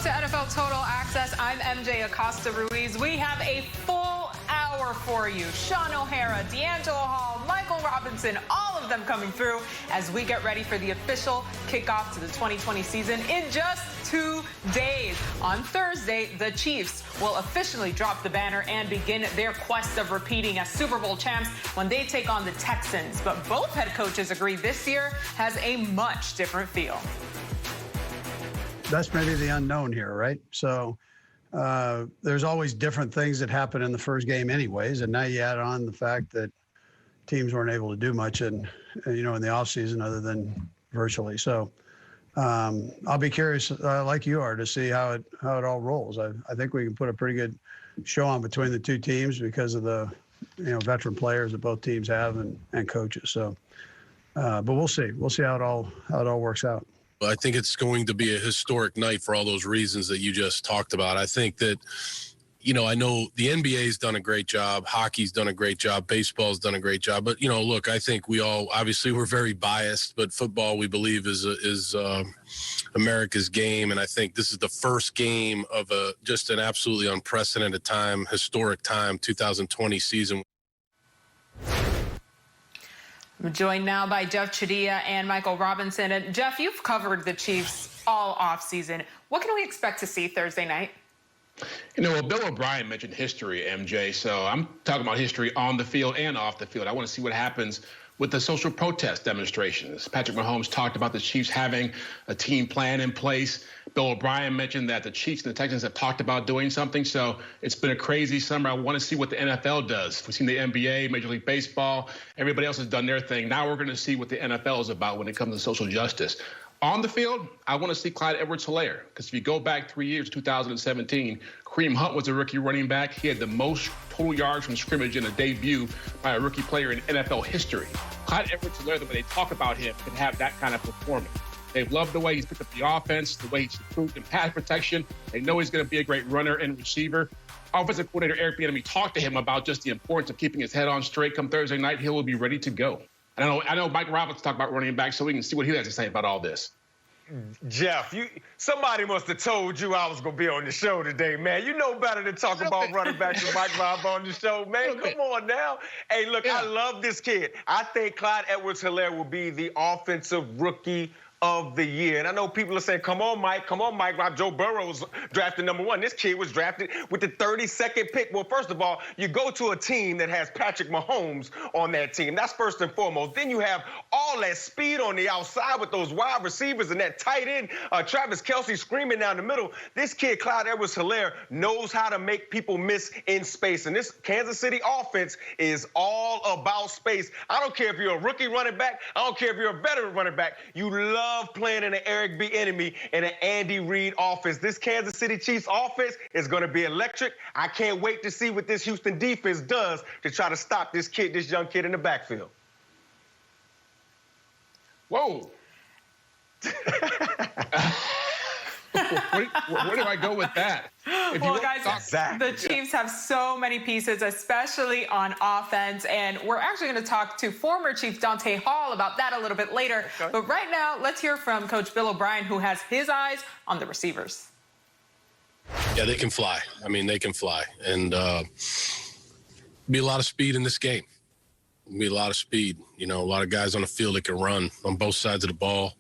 Welcome to NFL Total Access. I'm MJ Acosta-Ruiz. We have a full hour for you. Sean O'Hara, D'Angelo Hall, Michael Robinson, all of them coming through as we get ready for the official kickoff to the 2020 season in just 2 days. On Thursday, the Chiefs will officially drop the banner and begin their quest of repeating as Super Bowl champs when they take on the Texans. But both head coaches agree this year has a much different feel. That's maybe the unknown here, right? So there's always different things that happen in the first game anyways, and now you add on the fact that teams weren't able to do much in the offseason other than virtually. So I'll be curious, like you are, to see how it all rolls. I think we can put a pretty good show on between the two teams because of the veteran players that both teams have and coaches. So, but we'll see. We'll see how it all works out. I think it's going to be a historic night for all those reasons that you just talked about. I think that, I know the NBA's done a great job. Hockey's done a great job. Baseball's done a great job. But, look, I think we all, obviously we're very biased, but football we believe is America's game. And I think this is the first game of just an absolutely unprecedented time, historic time, 2020 season. I'm joined now by Jeff Chadiha and Michael Robinson. And Jeff, you've covered the Chiefs all offseason. What can we expect to see Thursday night? Bill O'Brien mentioned history, MJ. So I'm talking about history on the field and off the field. I want to see what happens with the social protest demonstrations. Patrick Mahomes talked about the Chiefs having a team plan in place. Bill O'Brien mentioned that the Chiefs and the Texans have talked about doing something. So it's been a crazy summer. I want to see what the NFL does. We've seen the NBA, Major League Baseball. Everybody else has done their thing. Now we're going to see what the NFL is about when it comes to social justice. On the field, I want to see Clyde Edwards-Helaire, because if you go back 3 years, 2017, Kareem Hunt was a rookie running back. He had the most total yards from scrimmage in a debut by a rookie player in NFL history. Clyde Edwards-Helaire, the way they talk about him, can have that kind of performance. They love the way he's picked up the offense, the way he's improved in pass protection. They know he's going to be a great runner and receiver. Offensive coordinator Eric Bieniemy talked to him about just the importance of keeping his head on straight. Come Thursday night, he will be ready to go. I know Mike Roberts talked about running back, so we can see what he has to say about all this. Jeff, somebody must have told you I was going to be on the show today, man. You know better than talk about running backs and Mike Rob on the show, man. Come on now. Hey, look, I love this kid. I think Clyde Edwards-Helaire will be the offensive rookie of the year. And I know people are saying, come on, Mike, Rob. Joe Burrow's drafted #1. This kid was drafted with the 32nd pick. Well, first of all, you go to a team that has Patrick Mahomes on that team. That's first and foremost. Then you have all that speed on the outside with those wide receivers and that tight end, Travis Kelce screaming down the middle. This kid, Clyde Edwards-Helaire, knows how to make people miss in space. And this Kansas City offense is all about space. I don't care if you're a rookie running back. I don't care if you're a veteran running back. You love playing in an Eric Bieniemy and an Andy Reid offense. This Kansas City Chiefs offense is going to be electric. I can't wait to see what this Houston defense does to try to stop this young kid in the backfield. Whoa. Where do I go with that? Well, guys, the Chiefs have so many pieces, especially on offense, and we're actually going to talk to former Chief Dante Hall about that a little bit later. Okay. But right now, let's hear from Coach Bill O'Brien, who has his eyes on the receivers. Yeah, they can fly. I mean, they can fly. And be a lot of speed in this game. Be a lot of speed. A lot of guys on the field that can run on both sides of the ball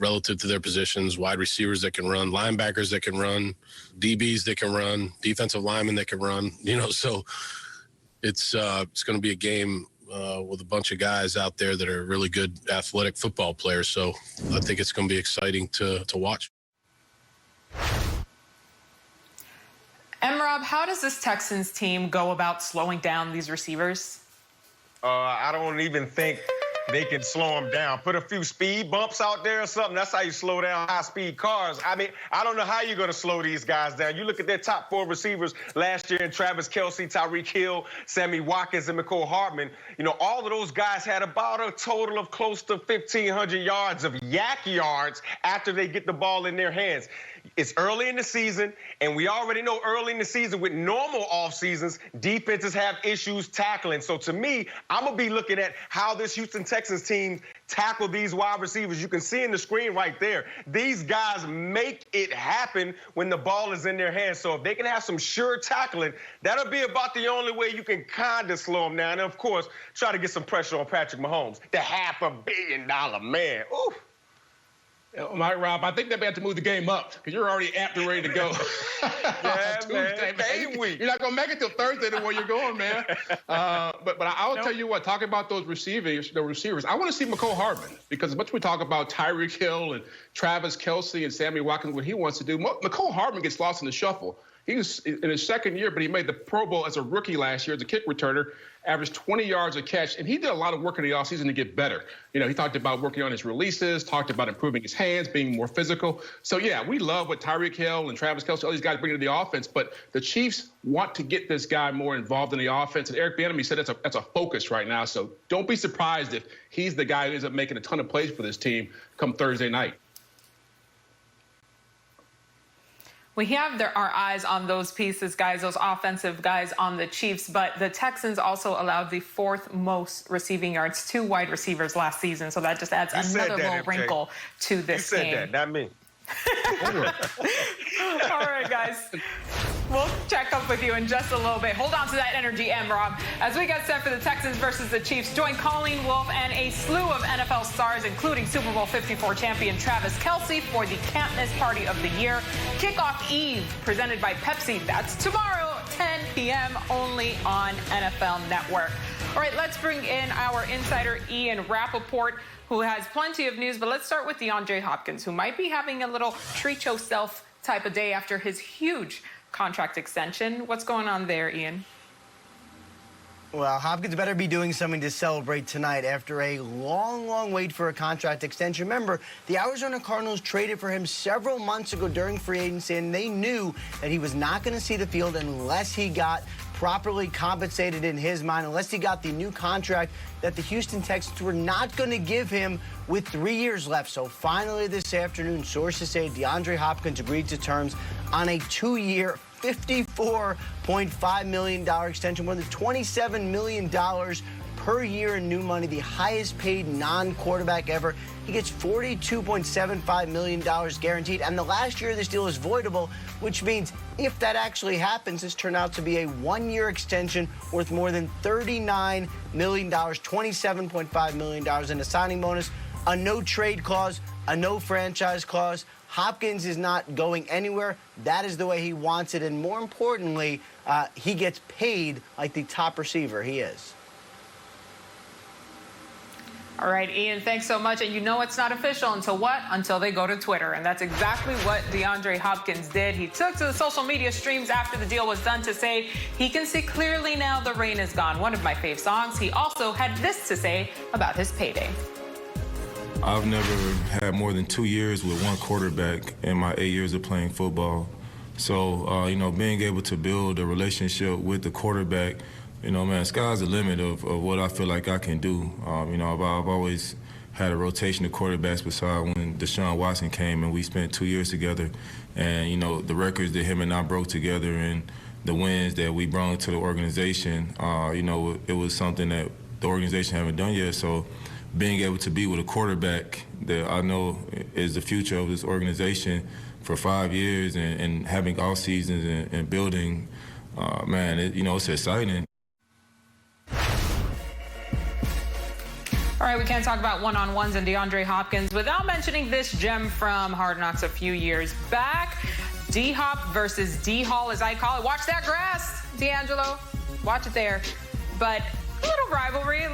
relative to their positions, wide receivers that can run, linebackers that can run, DBs that can run, defensive linemen that can run. So it's going to be a game with a bunch of guys out there that are really good athletic football players. So I think it's going to be exciting to watch. Rob, how does this Texans team go about slowing down these receivers? I don't even think they can slow them down. Put a few speed bumps out there or something. That's how you slow down high-speed cars. I mean, I don't know how you're going to slow these guys down. You look at their top 4 receivers last year in Travis Kelce, Tyreek Hill, Sammy Watkins, and McCole Hardman. All of those guys had about a total of close to 1,500 yards of yak yards after they get the ball in their hands. It's early in the season, and we already know early in the season with normal off seasons, defenses have issues tackling. So to me, I'm going to be looking at how this Houston Texans team tackle these wide receivers. You can see in the screen right there, these guys make it happen when the ball is in their hands. So if they can have some sure tackling, that'll be about the only way you can kind of slow them down. And, of course, try to get some pressure on Patrick Mahomes, the $500 million man. Ooh. Mike, Rob, I think they may have to move the game up because you're already amped and ready to go. Yeah, Tuesday, man. Week. You're not going to make it till Thursday to where you're going, man. But I'll tell you what, talking about those receivers, I want to see Mecole Hardman because as much as we talk about Tyreek Hill and Travis Kelce and Sammy Watkins, what he wants to do, Mecole Hardman gets lost in the shuffle. He was in his second year, but he made the Pro Bowl as a rookie last year as a kick returner, averaged 20 yards a catch, and he did a lot of work in the offseason to get better. You know, he talked about working on his releases, talked about improving his hands, being more physical. So, yeah, we love what Tyreek Hill and Travis Kelce, all these guys bring to the offense, but the Chiefs want to get this guy more involved in the offense, and Eric Bieniemy said that's a focus right now. So don't be surprised if he's the guy who ends up making a ton of plays for this team come Thursday night. We have our eyes on those pieces, guys, those offensive guys on the Chiefs, but the Texans also allowed the 4th most receiving yards to wide receivers last season, so that just adds another little wrinkle to this game. You said that, not me. All right, guys. We'll check up with you in just a little bit. Hold on to that energy, Rob. As we get set for the Texans versus the Chiefs, join Colleen Wolfe and a slew of NFL stars, including Super Bowl 54 champion Travis Kelce for the Campness Party of the Year. Kickoff Eve, presented by Pepsi. That's tomorrow, 10 p.m., only on NFL Network. All right, let's bring in our insider, Ian Rappaport, who has plenty of news. But let's start with DeAndre Hopkins, who might be having a little treat yourself type of day after his huge contract extension. What's going on there, Ian? Well, Hopkins better be doing something to celebrate tonight after a long wait for a contract extension. Remember, the Arizona Cardinals traded for him several months ago during free agency, and they knew that he was not going to see the field unless he got properly compensated in his mind, unless he got the new contract that the Houston Texans were not going to give him with 3 years left. So finally this afternoon, sources say DeAndre Hopkins agreed to terms on a 2-year, $54.5 million extension, more than $27 million per year in new money, the highest paid non-quarterback ever. He gets $42.75 million guaranteed, and the last year of this deal is voidable, which means if that actually happens, this turned out to be a 1-year extension worth more than $39 million, $27.5 million in a signing bonus, a no-trade clause, a no franchise clause. Hopkins is not going anywhere. That is the way he wants it, and more importantly, he gets paid like the top receiver he is. All right, Ian, thanks so much. And you know it's not official until what? Until they go to Twitter. And that's exactly what DeAndre Hopkins did. He took to the social media streams after the deal was done to say he can see clearly now the rain is gone. One of my fave songs. He also had this to say about his payday. I've never had more than 2 years with one quarterback in my 8 years of playing football. So, being able to build a relationship with the quarterback, man, sky's the limit of what I feel like I can do. I've always had a rotation of quarterbacks beside when Deshaun Watson came and we spent 2 years together. And, the records that him and I broke together and the wins that we brought to the organization, it was something that the organization haven't done yet. So being able to be with a quarterback that I know is the future of this organization for 5 years and having off seasons and building, it's exciting. All right, we can't talk about one-on-ones and DeAndre Hopkins without mentioning this gem from Hard Knocks a few years back. D-Hop versus D-Hall, as I call it. Watch that grass, D'Angelo. Watch it there. But a little rivalry,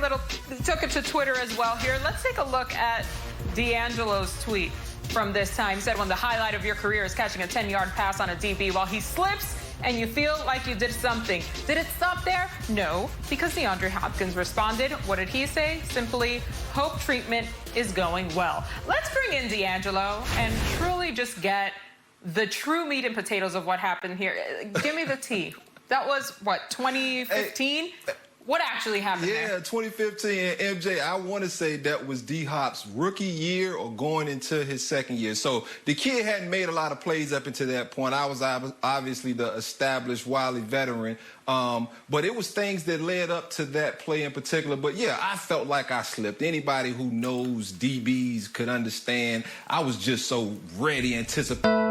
took it to Twitter as well here. Let's take a look at D'Angelo's tweet from this time. He said, when the highlight of your career is catching a 10-yard pass on a DB while he slips and you feel like you did something. Did it stop there? No, because DeAndre Hopkins responded. What did he say? Simply, hope treatment is going well. Let's bring in D'Angelo and truly just get the true meat and potatoes of what happened here. Give me the tea. That was, what, 2015? What actually happened Yeah, there? 2015, and MJ, I want to say that was D-Hop's rookie year or going into his second year. So the kid hadn't made a lot of plays up until that point. I was obviously the established, wily veteran. But it was things that led up to that play in particular. But, yeah, I felt like I slipped. Anybody who knows DBs could understand. I was just so ready, anticipating.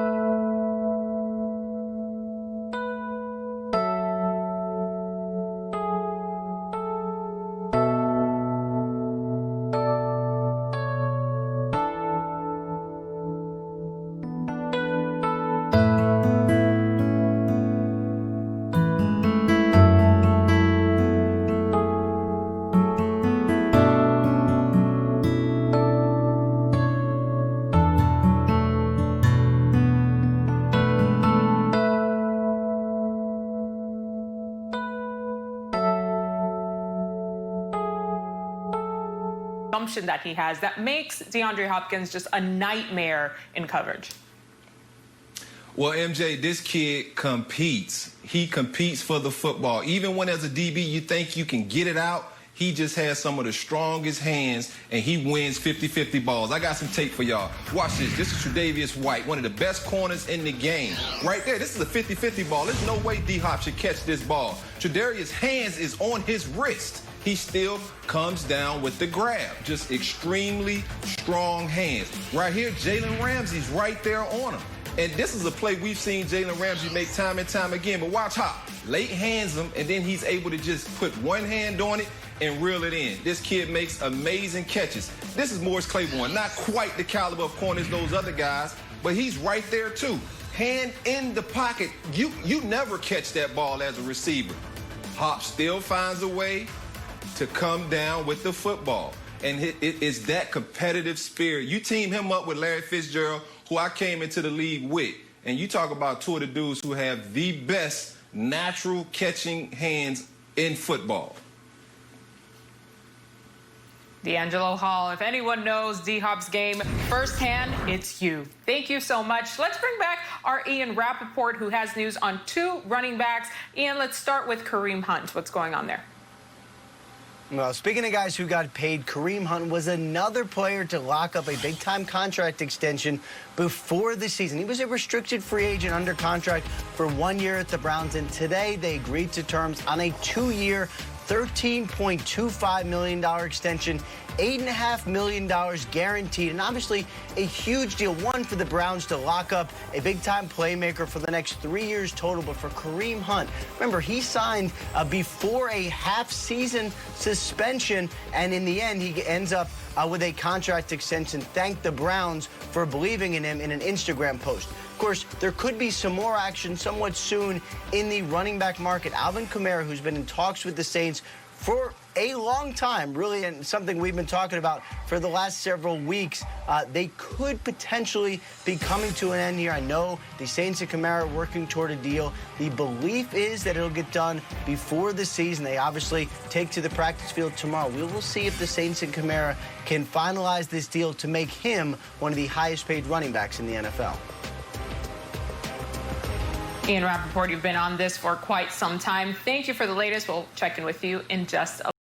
That he has that makes DeAndre Hopkins just a nightmare in coverage? Well, MJ, this kid competes. He competes for the football. Even when as a DB you think you can get it out, he just has some of the strongest hands, and he wins 50-50 balls. I got some tape for y'all. Watch this. This is Tre'Davious White, one of the best corners in the game. Right there, this is a 50-50 ball. There's no way D-Hop should catch this ball. Tre'Davious' hands is on his wrist. He still comes down with the grab. Just extremely strong hands. Right here, Jalen Ramsey's right there on him. And this is a play we've seen Jalen Ramsey make time and time again. But watch Hop. Late hands him, and then he's able to just put one hand on it and reel it in. This kid makes amazing catches. This is Morris Claiborne. Not quite the caliber of corner as those other guys, but he's right there too. Hand in the pocket. You never catch that ball as a receiver. Hop still finds a way to come down with the football. And it's that competitive spirit. You team him up with Larry Fitzgerald, who I came into the league with, and you talk about two of the dudes who have the best natural catching hands in football. D'Angelo Hall, if anyone knows D-Hop's game firsthand, it's you. Thank you so much. Let's bring back our Ian Rappaport, who has news on 2 running backs. Ian, let's start with Kareem Hunt. What's going on there? Well, speaking of guys who got paid, Kareem Hunt was another player to lock up a big-time contract extension before the season. He was a restricted free agent under contract for 1 year at the Browns, and today they agreed to terms on a 2-year, $13.25 million extension, $8.5 million guaranteed, and obviously a huge deal. One, for the Browns to lock up a big-time playmaker for the next 3 years total. But for Kareem Hunt, remember, he signed before a half-season suspension, and in the end, he ends up with a contract extension. Thank the Browns for believing in him in an Instagram post. Of course, there could be some more action somewhat soon in the running back market. Alvin Kamara, who's been in talks with the Saints for a long time, really, and something we've been talking about for the last several weeks. They could potentially be coming to an end here. I know the Saints and Kamara are working toward a deal. The belief is that it'll get done before the season. They obviously take to the practice field tomorrow. We will see if the Saints and Kamara can finalize this deal to make him one of the highest paid running backs in the NFL. Ian Rappaport, you've been on this for quite some time. Thank you for the latest. We'll check in with you in just a